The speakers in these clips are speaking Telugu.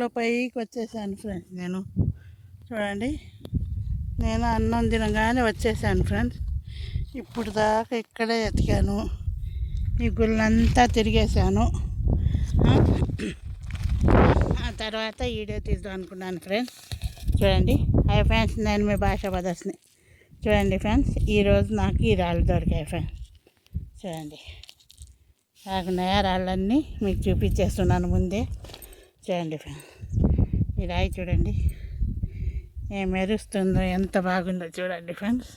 మెట్లో పైకి వచ్చేసాను ఫ్రెండ్స్. నేను చూడండి, నేను అన్నం తినగానే వచ్చేసాను ఫ్రెండ్స్. ఇప్పుడు దాకా ఇక్కడే ఎతికాను, ఈ గుళ్ళంతా తిరిగేసాను. ఆ తర్వాత వీడియో తీద్దాం అనుకున్నాను ఫ్రెండ్స్. చూడండి, హాయ్ ఫ్రెండ్స్, నేను మీ భాషా బదస్ని. చూడండి ఫ్రెండ్స్, ఈరోజు నాకు ఈ రాళ్ళు దొరికాయి ఫ్రెండ్స్. చూడండి, బాగున్నాయా రాళ్ళన్నీ, మీకు చూపించేస్తున్నాను ముందే. చూడండి ఫ్రెండ్స్, ఈ రాయి చూడండి ఏం మెరుస్తుందో, ఎంత బాగుందో చూడండి ఫ్రెండ్స్.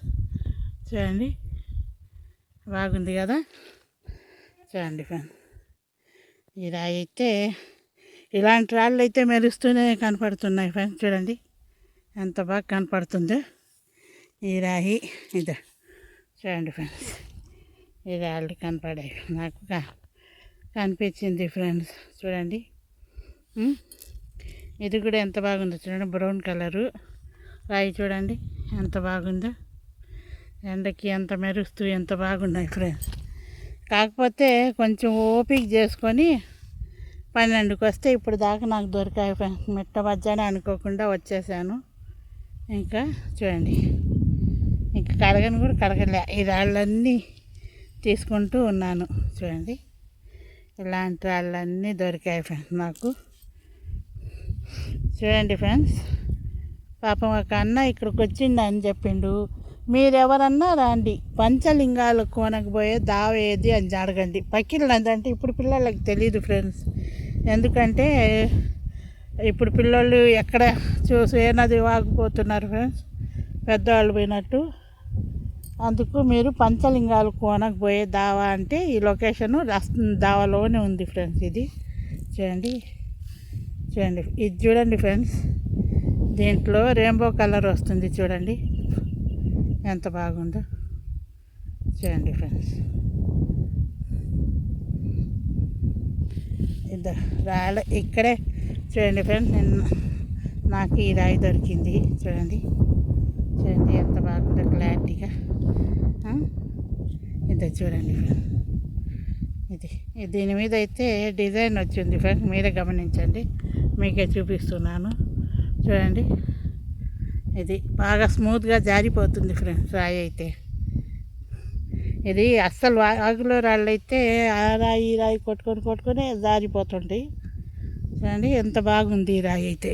చూడండి, బాగుంది కదా. చూడండి ఫ్రెండ్స్, ఈ రాయి అయితే, ఇలాంటి రాళ్ళు అయితే మెరుస్తూనే కనపడుతున్నాయి ఫ్రెండ్స్. చూడండి ఎంత బాగా కనపడుతుందో ఈ రాయి. ఇది చూడండి ఫ్రెండ్స్, ఈ రాళ్ళు కనపడాయి నాకు, కనిపించింది ఫ్రెండ్స్. చూడండి, ఇది కూడా ఎంత బాగుందో చూడండి, బ్రౌన్ కలరు రాయి. చూడండి ఎంత బాగుందో, ఎండకి ఎంత మెరుస్తూ ఎంత బాగున్నాయి ఫ్రెండ్స్. కాకపోతే కొంచెం ఓపిక చేసుకొని 12కి వస్తే ఇప్పుడు దాకా నాకు దొరికాయి ఫ్రెండ్స్. మిట్ట మధ్యాహ్నం అనుకోకుండా వచ్చేసాను. ఇంకా చూడండి, ఇంకా కడగను కూడా కడగలే, ఈ రాళ్ళన్నీ తీసుకుంటూ ఉన్నాను. చూడండి, ఇలాంటి రాళ్ళన్నీ దొరికాయి ఫ్రెండ్స్ నాకు. చూడండి ఫ్రెండ్స్, పాపం ఒక అన్న ఇక్కడికి వచ్చిండు అని చెప్పిండు. మీరెవరన్నా రండి, పంచలింగాల కోనకు పోయే దావ ఏది అని అడగండి. పక్కిళ్ళంటే ఇప్పుడు పిల్లలకి తెలియదు ఫ్రెండ్స్. ఎందుకంటే ఇప్పుడు పిల్లలు ఎక్కడ చూసి ఏ నది వాగిపోతున్నారు ఫ్రెండ్స్, పెద్దవాళ్ళు పోయినట్టు. అందుకు మీరు పంచలింగాల కోనకు పోయే దావా అంటే ఈ లొకేషను దావాలోనే ఉంది ఫ్రెండ్స్. ఇది చూడండి, చూడండి ఇది చూడండి ఫ్రెండ్స్, దీంట్లో రెయిన్బో కలర్ వస్తుంది. చూడండి ఎంత బాగుందో. చూడండి ఫ్రెండ్స్, ఇది రాళ్ళ ఇక్కడే. చూడండి ఫ్రెండ్స్, నాకు ఈ రాయి దొరికింది. చూడండి, చూడండి ఎంత బాగుందో క్లారిటీగా. ఇది చూడండి ఫ్రెండ్స్, ఇది దీని మీద అయితే డిజైన్ వచ్చింది ఫ్రెండ్స్, మీరే గమనించండి, మీకే చూపిస్తున్నాను. చూడండి, ఇది బాగా స్మూత్గా జారిపోతుంది ఫ్రెండ్స్ రాయి అయితే. ఇది అస్సలు ఆకులో రాళ్ళు అయితే ఆ రాయి ఈ రాయి కొట్టుకొని జారిపోతుంటాయి. చూడండి ఎంత బాగుంది ఈ రాయి అయితే.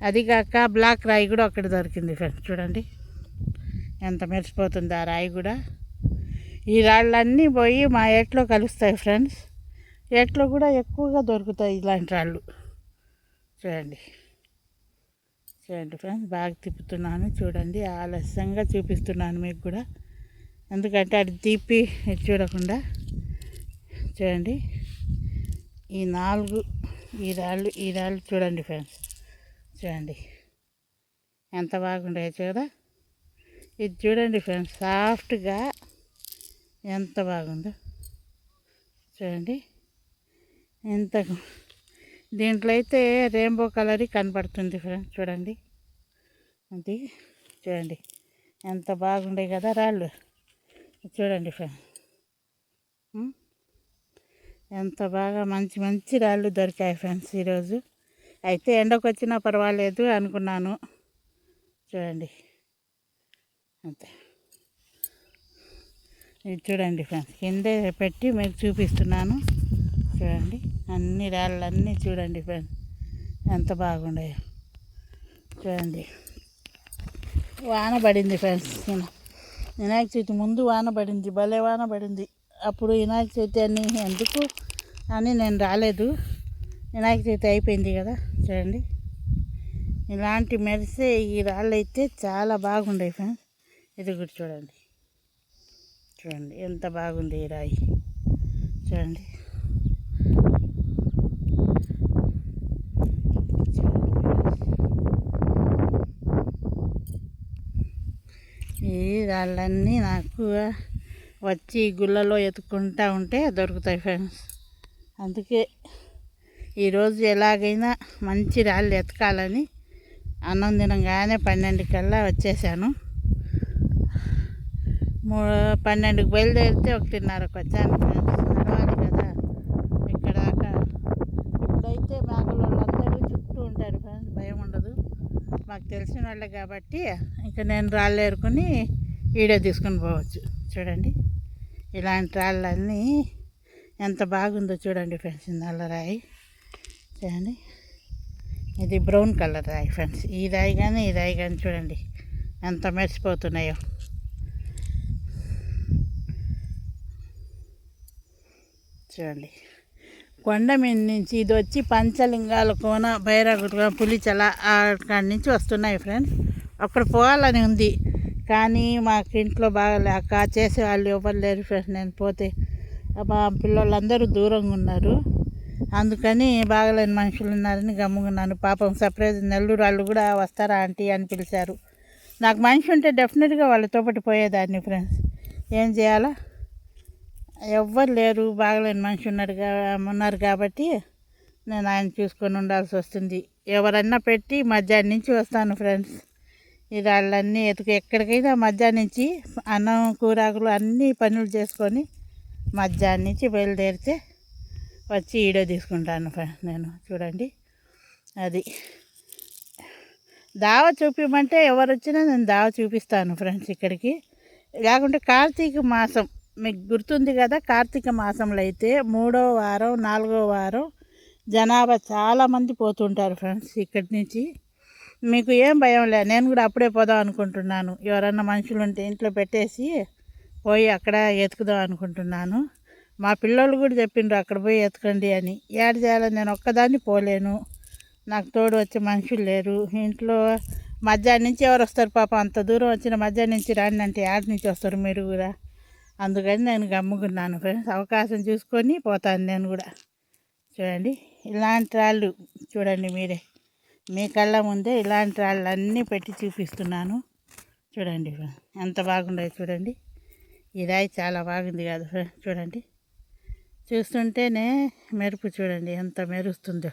అది కాక బ్లాక్ రాయి కూడా ఒకటి దొరికింది ఫ్రెండ్స్. చూడండి ఎంత మెరిసిపోతుంది ఆ రాయి కూడా. ఈ రాళ్ళన్నీ పోయి మా ఏట్లో కలుస్తాయి ఫ్రెండ్స్. ఏట్లో కూడా ఎక్కువగా దొరుకుతాయి ఇలాంటి రాళ్ళు. చూడండి, చూడండి ఫ్రెండ్స్, బాగా తిప్పుతున్నాను. చూడండి, ఆలస్యంగా చూపిస్తున్నాను మీకు కూడా, ఎందుకంటే అది తీపి చూడకుండా. చూడండి, ఈ రాళ్ళు చూడండి ఫ్రెండ్స్. చూడండి ఎంత బాగుంటాయో చూడ. ఇది చూడండి ఫ్రెండ్స్, సాఫ్ట్గా ఎంత బాగుందో. చూడండి ఎంత, దీంట్లో అయితే రెయిన్బో కలర్ కనపడుతుంది ఫ్రెండ్స్. చూడండి అది, చూడండి ఎంత బాగుండే కదా రాళ్ళు. చూడండి ఫ్రెండ్స్, ఎంత బాగా మంచి మంచి రాళ్ళు దొరికాయి ఫ్రెండ్స్ ఈరోజు. అయితే ఎండకు వచ్చినా పర్వాలేదు అనుకున్నాను. చూడండి అంతే. ఇది చూడండి ఫ్రెండ్స్, కిందే పెట్టి మీకు చూపిస్తున్నాను. చూడండి అన్ని రాళ్ళన్నీ చూడండి ఫ్రెండ్స్ ఎంత బాగుండాయో. చూడండి, వాన పడింది ఫ్రెండ్స్. వినాయక చవితి ముందు వాన పడింది, భలే వాన పడింది. అప్పుడు వినాయక చవితి అని ఎందుకు అని నేను రాలేదు, వినాయక చవితి అయిపోయింది కదా. చూడండి, ఇలాంటి మెరిసే ఈ రాళ్ళు అయితే చాలా బాగుండాయి ఫ్రెండ్స్. ఇది కూడా చూడండి, చూడండి ఎంత బాగుంది ఈ రాయి. చూడండి, ఈ రాళ్ళన్నీ నాకు వచ్చి గుళ్ళలో ఎత్తుకుంటూ ఉంటే దొరుకుతాయి ఫ్రెండ్స్. అందుకే ఈరోజు ఎలాగైనా మంచి రాళ్ళు ఎతకాలని అన్నం తినగానే 12 వచ్చేసాను. 12కి బయలుదేరితే 1:30కి వచ్చాను ఫ్రెండ్స్. నడవాలి కదా ఇక్కడ దాకా. ఇప్పుడైతే మేకలు వాళ్ళందరూ చుట్టూ మాకు తెలిసిన వాళ్ళే కాబట్టి ఇంకా నేను రాళ్ళు ఏరుకొని వీడియో తీసుకొని పోవచ్చు. చూడండి ఇలాంటి రాళ్ళన్నీ ఎంత బాగుందో చూడండి ఫ్రెండ్స్. నల్లరాయి చూడండి, ఇది బ్రౌన్ కలర్ రాయి ఫ్రెండ్స్. ఈ రాయి కానీ చూడండి ఎంత మెరిసిపోతున్నాయో. చూడండి కొండ మీద నుంచి ఇది వచ్చి పంచలింగాల కోన బైరాగుట్ట పులిచల అక్కడి నుంచి వస్తున్నాయి ఫ్రెండ్స్. అక్కడ పోవాలని ఉంది కానీ మాకు ఇంట్లో బాగాలేక చేసే వాళ్ళు ఎవరు లేరు ఫ్రెండ్స్. నేను పోతే మా పిల్లలందరూ దూరంగా ఉన్నారు, అందుకని బాగలేని మనుషులు ఉన్నారని గమ్ముకున్నాను. పాపం సర్ప్రైజ్ నెల్లూరు వాళ్ళు కూడా వస్తారా ఆంటీ అని పిలిచారు. నాకు మనిషి ఉంటే డెఫినెట్గా వాళ్ళతో పాటు పోయేదాన్ని ఫ్రెండ్స్. ఏం చేయాలా, ఎవ్వరు లేరు, బాగలేని మనిషి ఉన్నారు కాబట్టి నేను ఆయన చూసుకొని ఉండాల్సి వస్తుంది. ఎవరన్నా పెట్టి మధ్యాహ్నం నుంచి వస్తాను ఫ్రెండ్స్. ఈ రాళ్ళన్నీ ఎక్కడికైనా మధ్యాహ్నం నుంచి అన్నం కూరాకులు అన్నీ పనులు చేసుకొని మధ్యాహ్నం నుంచి బయలుదేరితే వచ్చి వీడియో తీసుకుంటాను ఫ్రెండ్స్. నేను చూడండి అది దావ చూపించమంటే ఎవరు వచ్చినా నేను దావ చూపిస్తాను ఫ్రెండ్స్ ఇక్కడికి. లేకుంటే కార్తీక మాసం మీకు గుర్తుంది కదా, కార్తీక మాసంలో అయితే 3వ వారం 4వ వారం జనాభా చాలామంది పోతుంటారు ఫ్రెండ్స్ ఇక్కడి నుంచి. మీకు ఏం భయం లే, నేను కూడా అప్పుడే పోదాం అనుకుంటున్నాను. ఎవరన్నా మనుషులు ఉంటే ఇంట్లో పెట్టేసి పోయి అక్కడ ఎతుకుదాం అనుకుంటున్నాను. మా పిల్లలు కూడా చెప్పిండ్రు అక్కడ పోయి ఎతకండి అని. ఏడు చేయాలి, నేను ఒక్కదాన్ని పోలేను, నాకు తోడు వచ్చే మనుషులు లేరు ఇంట్లో. మధ్యాహ్నం నుంచి ఎవరు వస్తారు పాపం, అంత దూరం వచ్చిన మధ్యాహ్నం నుంచి రాండి అంటే ఏడు నుంచి వస్తారు మీరు కూడా. అందుకని నేను గమ్ముకున్నాను ఫ్రెండ్స్. అవకాశం చూసుకొని పోతాను నేను కూడా. చూడండి ఇలాంటి రాళ్ళు చూడండి మీరే, మీ కళ్ళ ముందే ఇలాంటి రాళ్ళు అన్నీ పెట్టి చూపిస్తున్నాను. చూడండి ఎంత బాగుండదు చూడండి. ఈ రాయి చాలా బాగుంది కదా ఫ్రెండ్స్. చూడండి చూస్తుంటేనే మెరుపు చూడండి ఎంత మెరుస్తుందో.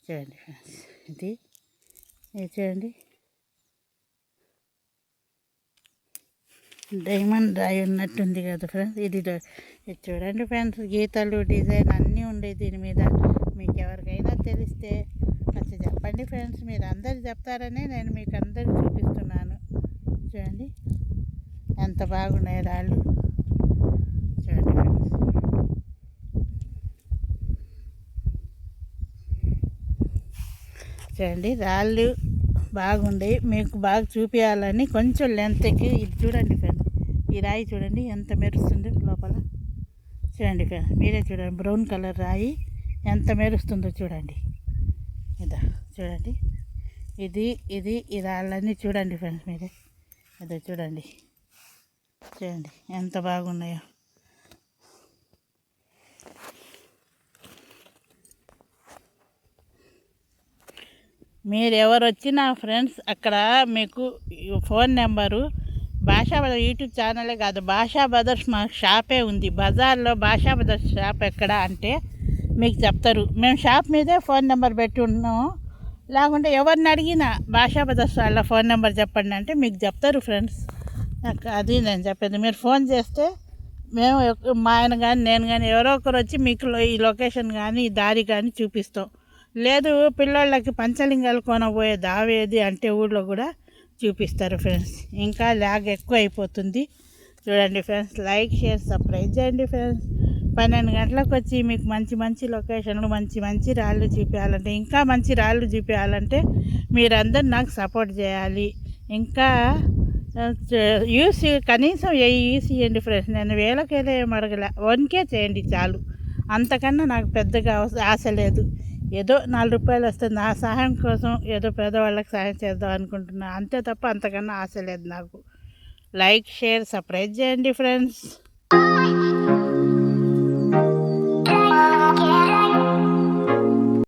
చూడండి ఫ్రెండ్స్ ఇది చూడండి డైమండ్ రాయి ఉన్నట్టుంది కదా ఫ్రెండ్స్. ఇది చూడండి ఫ్రెండ్స్, గీతలు డిజైన్ అన్నీ ఉండే దీని మీద. మీకు ఎవరికైనా తెలిస్తే కొంచెం చెప్పండి ఫ్రెండ్స్. మీరు అందరు చెప్తారనే నేను మీకు అందరికి చూపిస్తున్నాను. చూడండి ఎంత బాగున్నాయి రాళ్ళు. చూడండి ఫ్రెండ్స్ చూడండి రాళ్ళు బాగుండే మీకు బాగా చూపించాలని కొంచెం లెంత్కి ఇది చూడండి ఫ్రెండ్స్. ఈ రాయి చూడండి ఎంత మెరుస్తుంది లోపల. చూడండి ఫ్రెండ్స్ మీరే చూడండి, బ్రౌన్ కలర్ రాయి ఎంత మెరుస్తుందో చూడండి. ఇదా చూడండి ఈ రాళ్ళన్నీ చూడండి ఫ్రెండ్స్ మీరే. అదే చూడండి ఎంత బాగున్నాయో. మీరు ఎవరు వచ్చినా ఫ్రెండ్స్ అక్కడ మీకు ఫోన్ నెంబరు భాషా బదర్ యూట్యూబ్ ఛానలే కాదు, భాషా బదర్స్ మా షాపే ఉంది బజార్లో. భాషా బదర్స్ షాప్ ఎక్కడ అంటే మీకు చెప్తారు. మేము షాప్ మీదే ఫోన్ నెంబర్ పెట్టి ఉన్నాము. లేకుంటే ఎవరిని అడిగినా భాషా బదర్స్ వాళ్ళ ఫోన్ నెంబర్ చెప్పండి అంటే మీకు చెప్తారు ఫ్రెండ్స్. అది నేను చెప్పేది. మీరు ఫోన్ చేస్తే మేము మా ఆయన కానీ నేను కానీ ఎవరో ఒకరు వచ్చి మీకు ఈ లొకేషన్ కానీ ఈ దారి కానీ చూపిస్తాం. లేదు పిల్లలకి పంచలింగాలు కొనబోయే దావేది అంటే ఊళ్ళో కూడా చూపిస్తారు ఫ్రెండ్స్. ఇంకా లాగ్ ఎక్కువ అయిపోతుంది. చూడండి ఫ్రెండ్స్, లైక్ షేర్ సబ్స్క్రైబ్ చేయండి ఫ్రెండ్స్. 12 గంటలకు వచ్చి మీకు మంచి మంచి లొకేషన్లు మంచి రాళ్ళు చూపించాలంటే, ఇంకా మంచి రాళ్ళు చూపించాలంటే మీరందరూ నాకు సపోర్ట్ చేయాలి. ఇంకా యూస్ కనీసం యూస్ చేయండి ఫ్రెండ్స్. నేను వేలకేదో ఏం అడగలే, 1K చేయండి చాలు. అంతకన్నా నాకు పెద్దగా ఆశ లేదు. ఏదో 4 రూపాయలు వస్తుంది, నా సహాయం కోసం ఏదో పేదవాళ్ళకి సహాయం చేద్దాం అనుకుంటున్నా అంతే తప్ప అంతకన్నా ఆశ లేదు నాకు. లైక్ షేర్ సబ్స్క్రైబ్ చేయండి ఫ్రెండ్స్.